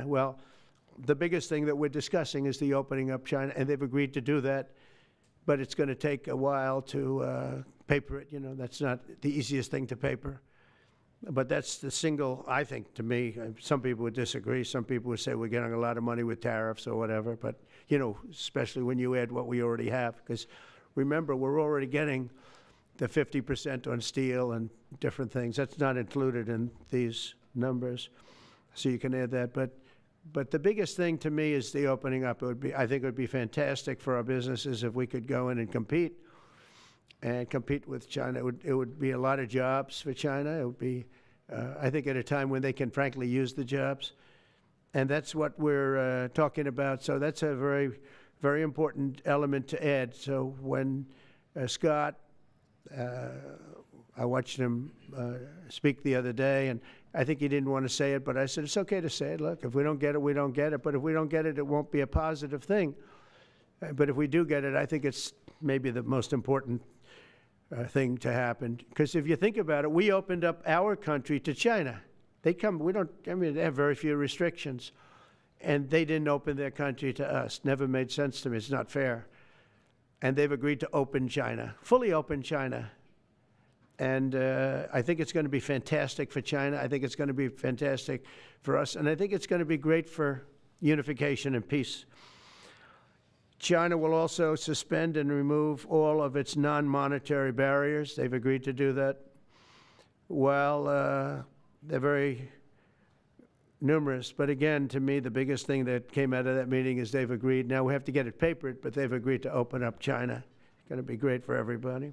Well, the biggest thing that we're discussing is the opening up China, and they've agreed to do that, but it's going to take a while to paper it. You know, that's not the easiest thing to paper. But that's the single, I think, to me, some people would disagree. Some people would say we're getting a lot of money with tariffs or whatever. But, you know, especially when you add what we already have. Because remember, we're already getting the 50% on steel and different things. That's not included in these numbers. So you can add that. But the biggest thing to me is the opening up. I think it would be fantastic for our businesses if we could go in and compete with China. It would be a lot of jobs for China. It would be, I think, at a time when they can frankly use the jobs. And that's what we're talking about. So that's a very, very important element to add. So when Scott, I watched him speak the other day, and I think he didn't want to say it, but I said, it's okay to say it. Look, if we don't get it, we don't get it. But if we don't get it, it won't be a positive thing. But if we do get it, I think it's maybe the most important thing to happen. Because if you think about it, we opened up our country to China. They come, they have very few restrictions. And they didn't open their country to us. Never made sense to me. It's not fair. And they've agreed to open China, fully open China. And I think it's going to be fantastic for China. I think it's going to be fantastic for us. And I think it's going to be great for unification and peace. China will also suspend and remove all of its non-monetary barriers. They've agreed to do that. Well, they're very numerous. But again, to me, the biggest thing that came out of that meeting is they've agreed. Now we have to get it papered, but they've agreed to open up China. It's going to be great for everybody.